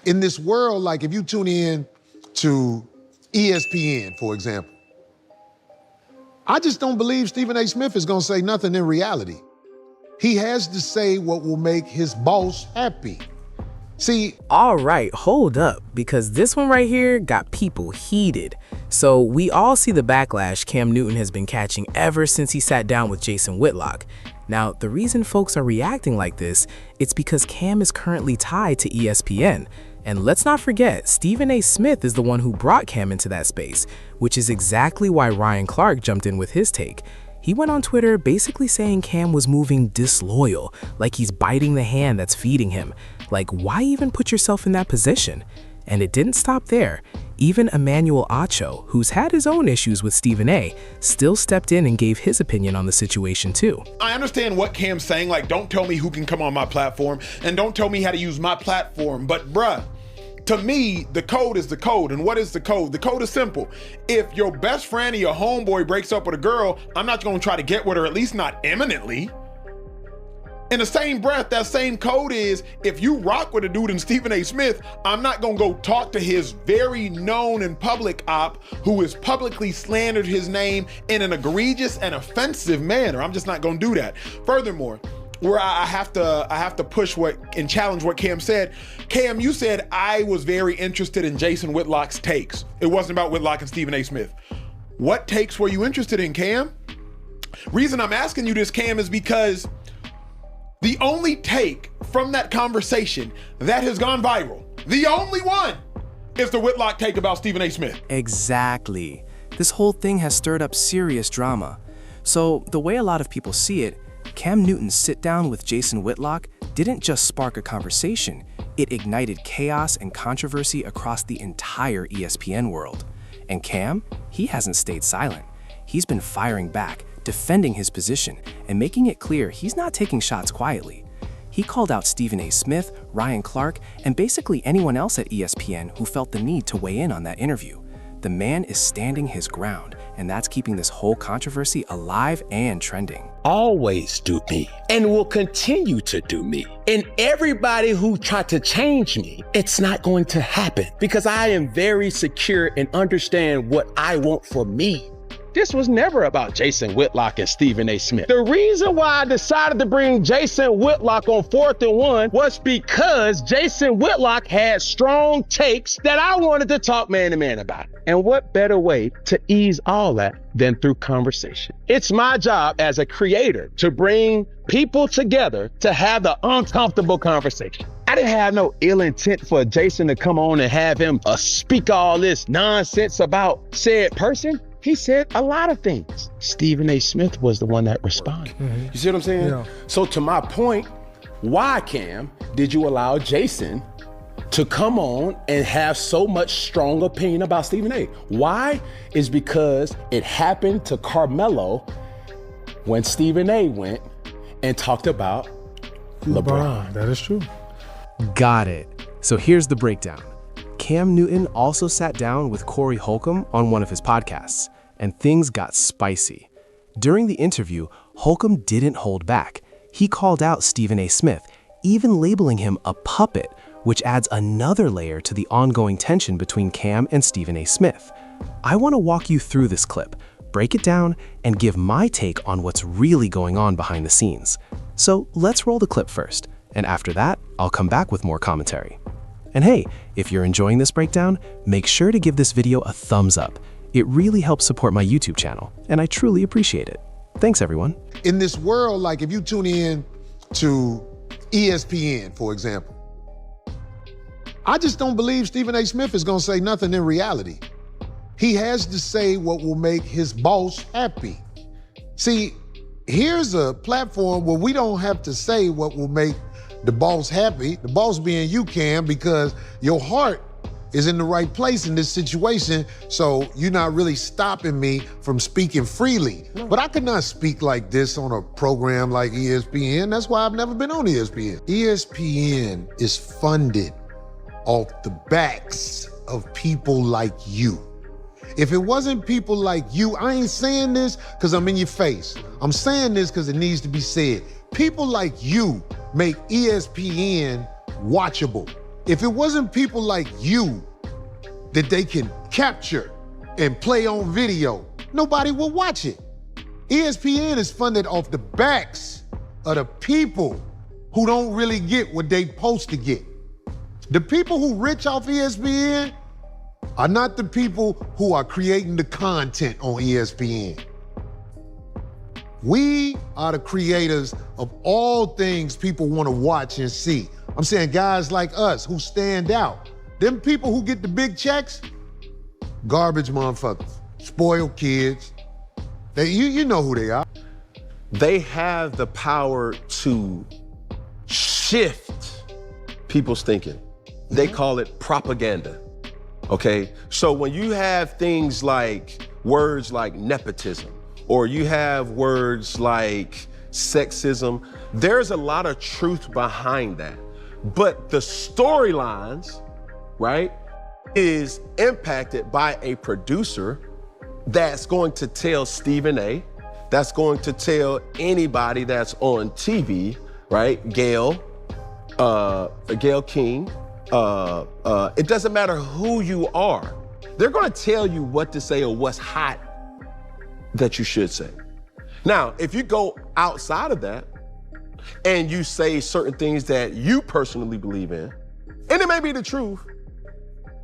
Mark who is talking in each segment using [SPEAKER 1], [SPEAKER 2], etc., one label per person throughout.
[SPEAKER 1] In this world, like if you tune in to ESPN, for example, I just don't believe Stephen A. Smith is gonna say nothing in reality. He has to say what will make his boss happy. See,
[SPEAKER 2] all right, hold up, because this one right here got people heated. So we all see the backlash Cam Newton has been catching ever since he sat down with Jason Whitlock. Now, the reason folks are reacting like this, it's because Cam is currently tied to ESPN. And let's not forget, Stephen A. Smith is the one who brought Cam into that space, which is exactly why Ryan Clark jumped in with his take. He went on Twitter basically saying Cam was moving disloyal, like he's biting the hand that's feeding him. Like, why even put yourself in that position? And it didn't stop there. Even Emmanuel Acho, who's had his own issues with Stephen A., still stepped in and gave his opinion on the situation too.
[SPEAKER 3] I understand what Cam's saying, like, don't tell me who can come on my platform and don't tell me how to use my platform, but bruh, to me, the code is the code. And what is the code? The code is simple. If your best friend or your homeboy breaks up with a girl, I'm not gonna try to get with her, at least not imminently. In the same breath, that same code is, if you rock with a dude in Stephen A. Smith, I'm not gonna go talk to his very known and public op who has publicly slandered his name in an egregious and offensive manner. I'm just not gonna do that. Furthermore, where I have to push and challenge what Cam said. Cam, you said I was very interested in Jason Whitlock's takes. It wasn't about Whitlock and Stephen A. Smith. What takes were you interested in, Cam? Reason I'm asking you this, Cam, is because the only take from that conversation that has gone viral, the only one, is the Whitlock take about Stephen A. Smith.
[SPEAKER 4] Exactly. This whole thing has stirred up serious drama. So the way a lot of people see it, Cam Newton's sit down with Jason Whitlock didn't just spark a conversation, it ignited chaos and controversy across the entire ESPN world. And Cam, he hasn't stayed silent. He's been firing back, defending his position, and making it clear he's not taking shots quietly. He called out Stephen A. Smith, Ryan Clark, and basically anyone else at ESPN who felt the need to weigh in on that interview. The man is standing his ground, and that's keeping this whole controversy alive and trending.
[SPEAKER 5] Always do me and will continue to do me. And everybody who tried to change me, it's not going to happen because I am very secure and understand what I want for me. This was never about Jason Whitlock and Stephen A. Smith. The reason why I decided to bring Jason Whitlock on 4th and 1 was because Jason Whitlock had strong takes that I wanted to talk man to man about. And what better way to ease all that than through conversation? It's my job as a creator to bring people together to have the uncomfortable conversation. I didn't have no ill intent for Jason to come on and have him speak all this nonsense about said person. He said a lot of things. Stephen A. Smith was the one that responded. You see what I'm saying?
[SPEAKER 1] Yeah.
[SPEAKER 5] So to my point, why, Cam, did you allow Jason to come on and have so much strong opinion about Stephen A? Why? Is because it happened to Carmelo when Stephen A. went and talked about LeBron.
[SPEAKER 1] That is true.
[SPEAKER 4] Got it. So here's the breakdown. Cam Newton also sat down with Corey Holcomb on one of his podcasts, and things got spicy. During the interview, Holcomb didn't hold back. He called out Stephen A. Smith, even labeling him a puppet, which adds another layer to the ongoing tension between Cam and Stephen A. Smith. I want to walk you through this clip, break it down, and give my take on what's really going on behind the scenes. So let's roll the clip first, and after that, I'll come back with more commentary. And hey, if you're enjoying this breakdown, make sure to give this video a thumbs up. It really helps support my YouTube channel, and I truly appreciate it. Thanks, everyone.
[SPEAKER 1] In this world, like if you tune in to ESPN, for example, I just don't believe Stephen A. Smith is gonna say nothing in reality. He has to say what will make his boss happy. See, here's a platform where we don't have to say what will make the boss happy, the boss being you, Cam, because your heart is in the right place in this situation, so you're not really stopping me from speaking freely. But I could not speak like this on a program like ESPN. That's why I've never been on ESPN. ESPN is funded off the backs of people like you. If it wasn't people like you, I ain't saying this because I'm in your face. I'm saying this because it needs to be said. People like you make ESPN watchable. If it wasn't people like you that they can capture and play on video, nobody will watch it. ESPN is funded off the backs of the people who don't really get what they supposed to get. The people who rich off ESPN are not the people who are creating the content on ESPN. We are the creators of all things people want to watch and see. I'm saying guys like us who stand out. Them people who get the big checks, garbage motherfuckers, spoiled kids. You know who they are.
[SPEAKER 5] They have the power to shift people's thinking. They call it propaganda, okay? So when you have things like words like nepotism, or you have words like sexism, there's a lot of truth behind that. But the storylines, right, is impacted by a producer that's going to tell Stephen A, that's going to tell anybody that's on TV, right? Gail King, it doesn't matter who you are. They're gonna tell you what to say or what's hot that you should say. Now, if you go outside of that and you say certain things that you personally believe in, and it may be the truth,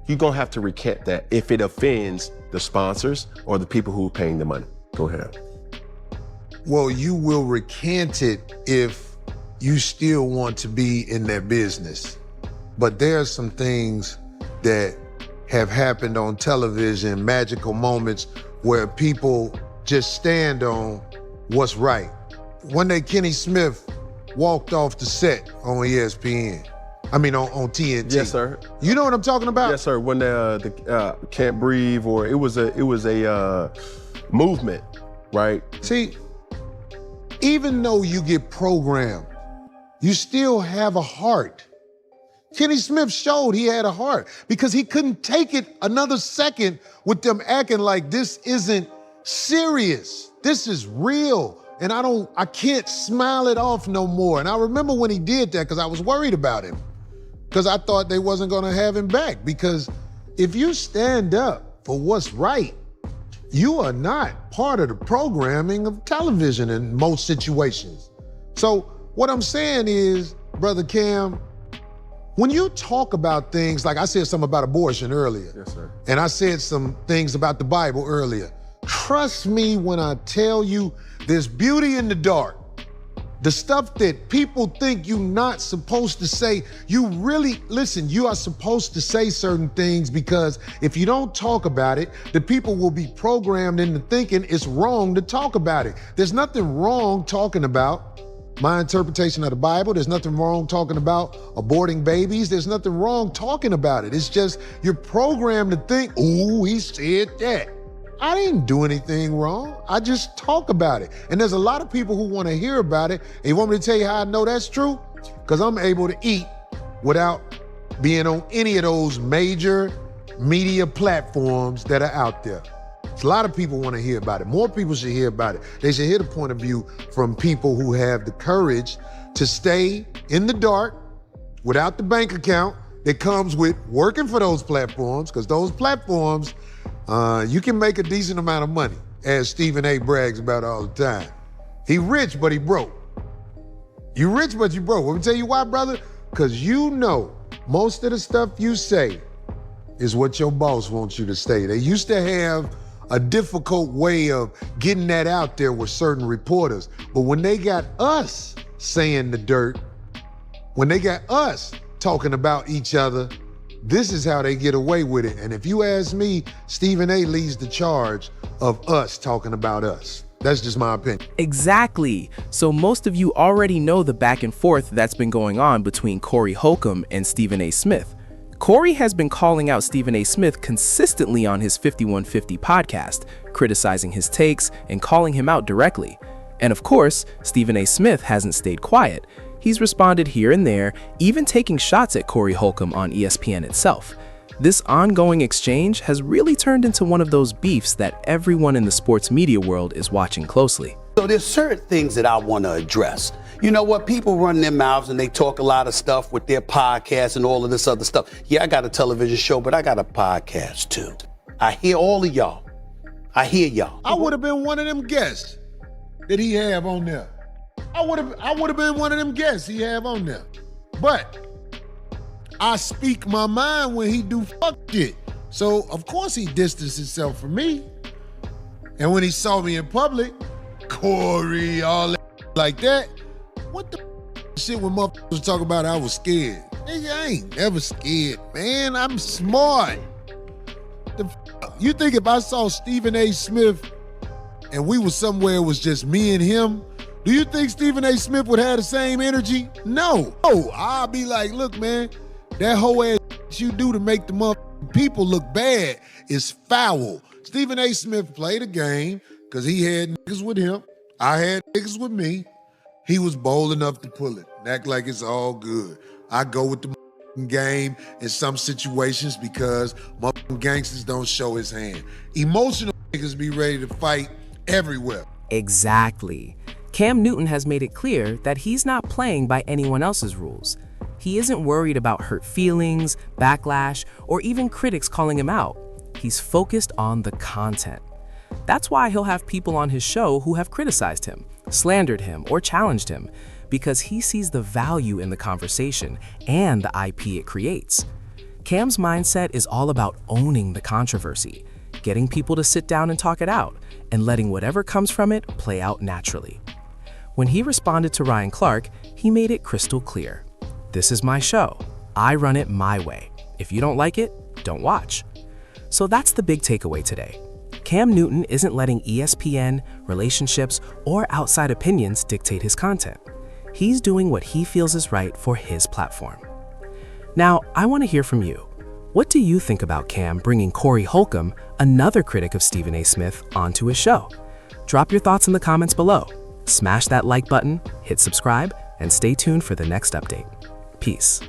[SPEAKER 5] you're gonna have to recant that if it offends the sponsors or the people who are paying the money. Go ahead.
[SPEAKER 1] Well, you will recant it if you still want to be in that business. But there are some things that have happened on television, magical moments where people just stand on what's right. One day, Kenny Smith walked off the set on ESPN. I mean, on TNT.
[SPEAKER 5] Yes, sir.
[SPEAKER 1] You know what I'm talking about?
[SPEAKER 5] Yes, sir. When the Can't Breathe, or it was a movement, right?
[SPEAKER 1] See, even though you get programmed, you still have a heart. Kenny Smith showed he had a heart because he couldn't take it another second with them acting like this isn't serious. This is real. And I can't smile it off no more. And I remember when he did that because I was worried about him because I thought they wasn't gonna have him back. Because if you stand up for what's right, you are not part of the programming of television in most situations. So what I'm saying is, Brother Cam, when you talk about things, like I said something about abortion earlier.
[SPEAKER 5] Yes, sir.
[SPEAKER 1] And I said some things about the Bible earlier. Trust me when I tell you there's beauty in the dark. The stuff that people think you're not supposed to say, you really, listen, you are supposed to say certain things because if you don't talk about it, the people will be programmed into thinking it's wrong to talk about it. There's nothing wrong talking about my interpretation of the Bible. There's nothing wrong talking about aborting babies. There's nothing wrong talking about it. It's just you're programmed to think, ooh, he said that. I didn't do anything wrong. I just talk about it. And there's a lot of people who want to hear about it. And you want me to tell you how I know that's true? Because I'm able to eat without being on any of those major media platforms that are out there. A lot of people want to hear about it. More people should hear about it. They should hear the point of view from people who have the courage to stay in the dark without the bank account that comes with working for those platforms, because those platforms, you can make a decent amount of money, as Stephen A. brags about all the time. He rich, but he broke. You rich, but you broke. Let me tell you why, brother. Because you know most of the stuff you say is what your boss wants you to say. They used to have a difficult way of getting that out there with certain reporters. But when they got us saying the dirt, when they got us talking about each other, this is how they get away with it. And if you ask me, Stephen A. leads the charge of us talking about us. That's just my opinion.
[SPEAKER 2] Exactly. So most of you already know the back and forth that's been going on between Corey Holcomb and Stephen A. Smith. Corey has been calling out Stephen A. Smith consistently on his 5150 podcast, criticizing his takes and calling him out directly. And of course, Stephen A. Smith hasn't stayed quiet. He's responded here and there, even taking shots at Corey Holcomb on ESPN itself. This ongoing exchange has really turned into one of those beefs that everyone in the sports media world is watching closely.
[SPEAKER 5] So
[SPEAKER 6] know, there's certain things that I want to address. You know what? People run their mouths and they talk a lot of stuff with their podcasts and all of this other stuff. Yeah, I got a television show, but I got a podcast too. I hear all of y'all. I hear y'all.
[SPEAKER 1] I would have been one of them guests that he have on there. I would have been one of them guests he have on there. But I speak my mind when he do fuck shit. So of course he distanced himself from me. And when he saw me in public, Corey, all that like that, what the shit when motherfuckers talk about I was scared? Nigga, I ain't never scared, man. I'm smart. You think if I saw Stephen A. Smith and we was somewhere it was just me and him, do you think Stephen A. Smith would have the same energy? No. Oh, I'll be like, look, man, that whole ass you do to make the motherfucking people look bad is foul. Stephen A. Smith played a game because he had niggas with him. I had niggas with me. He was bold enough to pull it and act like it's all good. I go with the game in some situations because motherfucking gangsters don't show his hand. Emotional niggas be ready to fight everywhere.
[SPEAKER 2] Exactly. Cam Newton has made it clear that he's not playing by anyone else's rules. He isn't worried about hurt feelings, backlash, or even critics calling him out. He's focused on the content. That's why he'll have people on his show who have criticized him, slandered him, or challenged him, because he sees the value in the conversation and the IP it creates. Cam's mindset is all about owning the controversy, getting people to sit down and talk it out, and letting whatever comes from it play out naturally. When he responded to Ryan Clark, he made it crystal clear. This is my show. I run it my way. If you don't like it, don't watch. So that's the big takeaway today. Cam Newton isn't letting ESPN, relationships, or outside opinions dictate his content. He's doing what he feels is right for his platform. Now, I want to hear from you. What do you think about Cam bringing Corey Holcomb, another critic of Stephen A. Smith, onto his show? Drop your thoughts in the comments below. Smash that like button, hit subscribe, and stay tuned for the next update. Peace.